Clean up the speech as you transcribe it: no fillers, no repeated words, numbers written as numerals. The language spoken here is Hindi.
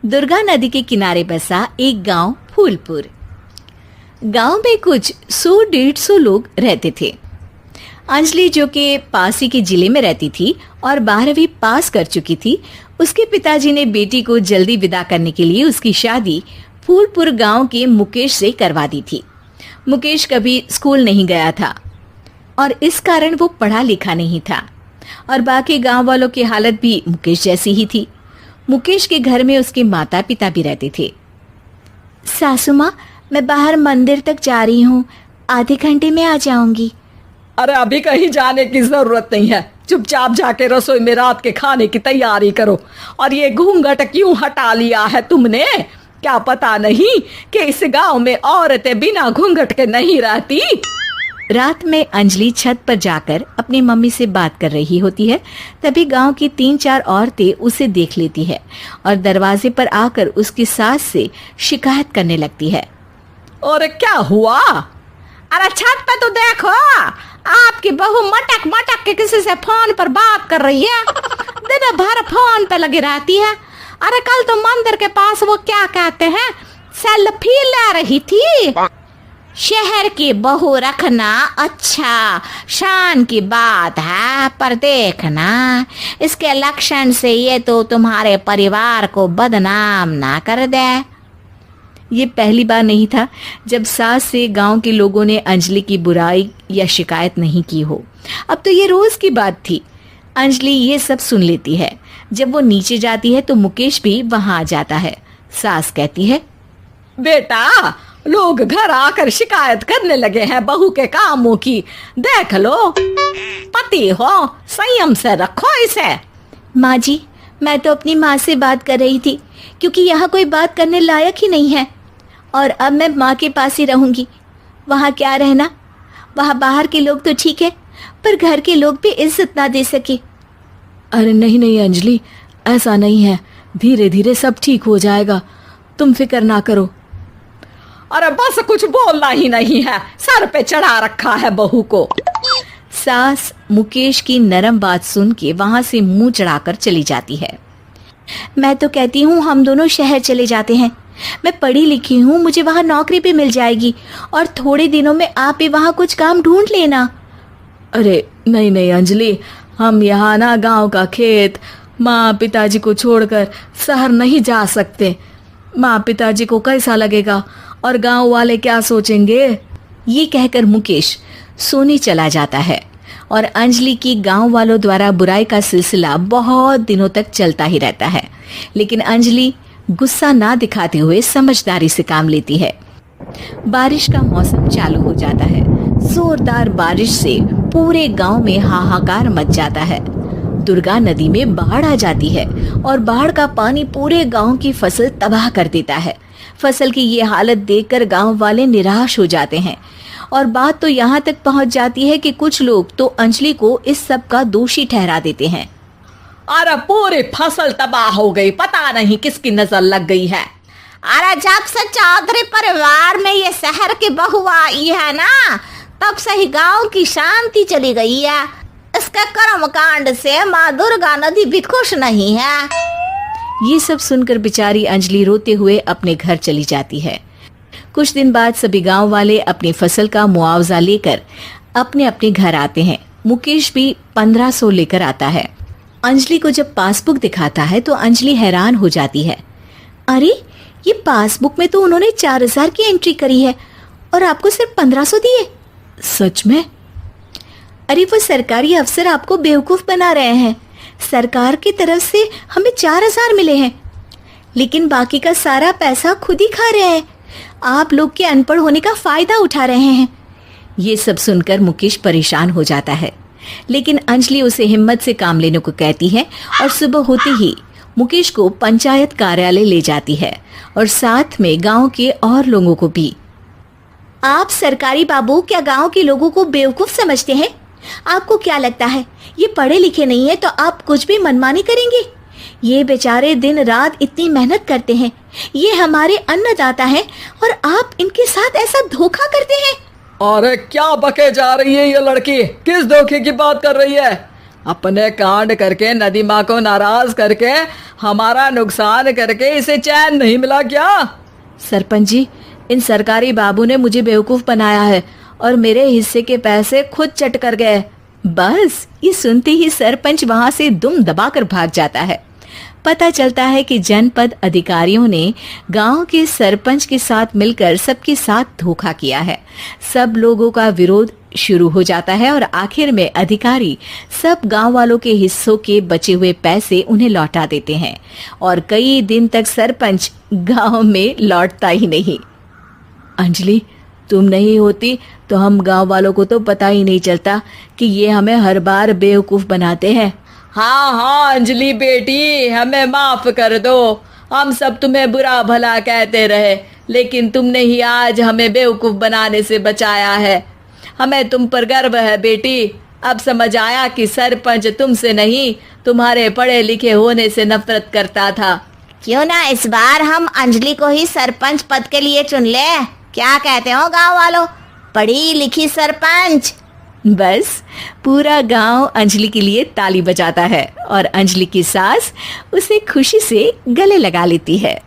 दुर्गा नदी के किनारे बसा एक गांव फूलपुर। गांव में कुछ 100-150 लोग रहते थे। अंजलि, जो कि पास ही के जिले में रहती थी और 12वीं पास कर चुकी थी, उसके पिताजी ने बेटी को जल्दी विदा करने के लिए उसकी शादी फूलपुर गांव के मुकेश से करवा दी थी। मुकेश कभी स्कूल नहीं गया था और इस कारण वो पढ़ा लिखा नहीं था और बाकी गांव वालों की हालत भी मुकेश जैसी ही थी। मुकेश के घर में उसके माता पिता भी रहते थे। सासू माँ, मैं बाहर मंदिर तक जा रही हूँ, आधे घंटे में आ जाऊंगी। अरे अभी कहीं जाने की जरूरत नहीं है, चुपचाप जाके रसोई में रात के खाने की तैयारी करो। और ये घूंघट क्यों हटा लिया है तुमने? क्या पता नहीं कि इस गांव में औरतें बिना घूंघट के नहीं रहती? रात में अंजलि छत पर जाकर अपनी मम्मी से बात कर रही होती है। तभी गांव की 3-4 औरतें उसे देख लेती है और दरवाजे पर आकर उसकी सास से शिकायत करने लगती है। और क्या हुआ? अरे छत पे तो देखो, आपकी बहू मटक मटक के किसी से फोन पर बात कर रही है। दिन भर फोन पे लगी रहती है। अरे कल तो मंदिर के पास वो क्या कहते हैं, सेल्फी ले रही थी। शहर की बहू रखना अच्छा शान की बात है, पर देखना इसके लक्षण से ये तो तुम्हारे परिवार को बदनाम ना कर दे। ये पहली बार नहीं था जब सास से गांव के लोगों ने अंजलि की बुराई या शिकायत नहीं की हो। अब तो ये रोज की बात थी। अंजलि ये सब सुन लेती है। जब वो नीचे जाती है तो मुकेश भी वहां आ जाता है। सास कहती है, बेटा, लोग घर आकर शिकायत करने लगे हैं बहू के कामों की। देख लो, पति हो, संयम से रखो इसे। माँ जी, मैं तो अपनी माँ से बात कर रही थी, क्योंकि यहाँ कोई बात करने लायक ही नहीं है और अब मैं माँ के पास ही रहूंगी। वहाँ क्या रहना, वहाँ बाहर के लोग तो ठीक है, पर घर के लोग भी इज्जत ना दे सके। अरे नहीं नहीं अंजलि, ऐसा नहीं है, धीरे धीरे सब ठीक हो जाएगा, तुम फिक्र ना करो। अरे बस कुछ बोलना ही नहीं है, सर पे चढ़ा रखा है बहू को। सास मुकेश की नरम बात सुन के वहां से मुंह चढ़ाकर चली जाती है। मैं तो कहती हूँ हम दोनों शहर चले जाते हैं। मैं पढ़ी लिखी हूँ, मुझे वहाँ नौकरी भी मिल जाएगी और थोड़े दिनों में आप भी वहाँ कुछ काम ढूंढ लेना। अरे नहीं नहीं अंजलि, हम यहाँ ना गांव का खेत, माँ पिताजी को छोड़कर शहर नहीं जा सकते। माँ पिताजी को कैसा लगेगा और गांव वाले क्या सोचेंगे? ये कहकर मुकेश सोने चला जाता है और अंजलि की गांव वालों द्वारा बुराई का सिलसिला बहुत दिनों तक चलता ही रहता है। लेकिन अंजलि गुस्सा ना दिखाते हुए समझदारी से काम लेती है। बारिश का मौसम चालू हो जाता है। जोरदार बारिश से पूरे गांव में हाहाकार मच जाता है। दुर्गा नदी में बाढ़ आ जाती है और बाढ़ का पानी पूरे गांव की फसल तबाह कर देता है। फसल की ये हालत देखकर गांव वाले निराश हो जाते हैं और बात तो यहाँ तक पहुँच जाती है कि कुछ लोग तो अंजलि को इस सब का दोषी ठहरा देते हैं। अरे पूरी फसल तबाह हो गई, पता नहीं किसकी नजर लग गई है। अरे जब से चौधरी परिवार में ये शहर की बहू आई है ना, तब से ही गांव की शांति चली गई है। इसके कर्म कांड से माँ दुर्गा नदी भी खुश नहीं है। ये सब सुनकर बेचारी अंजलि रोते हुए अपने घर चली जाती है। कुछ दिन बाद सभी गांव वाले अपनी फसल का मुआवजा लेकर अपने अपने घर आते हैं। मुकेश भी 1500 लेकर आता है। अंजलि को जब पासबुक दिखाता है तो अंजलि हैरान हो जाती है। अरे, ये पासबुक में तो उन्होंने 4000 की एंट्री करी है और आपको सिर्फ 1500 दिए। सच में? अरे, वो सरकारी अफसर आपको बेवकूफ बना रहे हैं। सरकार की तरफ से हमें 4000 मिले हैं, लेकिन बाकी का सारा पैसा खुद ही खा रहे हैं। आप लोग के अनपढ़ होने का फायदा उठा रहे हैं। ये सब सुनकर मुकेश परेशान हो जाता है, लेकिन अंजलि उसे हिम्मत से काम लेने को कहती है और सुबह होते ही मुकेश को पंचायत कार्यालय ले जाती है और साथ में गांव के और लोगों को भी। आप सरकारी बाबू क्या गांव के लोगों को बेवकूफ समझते हैं? आपको क्या लगता है ये पढ़े लिखे नहीं है तो आप कुछ भी मनमानी करेंगे? ये बेचारे दिन रात इतनी मेहनत करते हैं, ये हमारे अन्नदाता हैं और आप इनके साथ ऐसा धोखा करते हैं। अरे क्या बके जा रही है ये लड़की, किस धोखे की बात कर रही है? अपने कांड करके नदी माँ को नाराज करके हमारा नुकसान करके इसे चैन नहीं मिला क्या? सरपंच जी, इन सरकारी बाबू ने मुझे बेवकूफ बनाया है और मेरे हिस्से के पैसे खुद चट कर गए। बस ये सुनते ही सरपंच वहां से दुम दबाकर भाग जाता है। पता चलता है कि जनपद अधिकारियों ने गांव के सरपंच के साथ मिलकर सबके साथ धोखा किया है। सब लोगों का विरोध शुरू हो जाता है और आखिर में अधिकारी सब गांव वालों के हिस्सों के बचे हुए पैसे उन्हें लौटा देते हैं और कई दिन तक सरपंच गांव में लौटता ही नहीं। अंजलि, तुम नहीं होती तो हम गांव वालों को तो पता ही नहीं चलता कि ये हमें हर बार बेवकूफ बनाते हैं। हाँ हाँ अंजलि बेटी, हमें माफ कर दो। हम सब तुम्हें बुरा भला कहते रहे, लेकिन तुमने ही आज हमें बेवकूफ बनाने से बचाया है। हमें तुम पर गर्व है बेटी। अब समझ आया कि सरपंच तुमसे नहीं, तुम्हारे पढ़े लिखे होने से नफरत करता था। क्यों ना इस बार हम अंजलि को ही सरपंच पद के लिए चुन ले? क्या कहते हो गांव वालों? पढ़ी लिखी सरपंच। बस पूरा गांव अंजलि के लिए ताली बजाता है और अंजलि की सास उसे खुशी से गले लगा लेती है।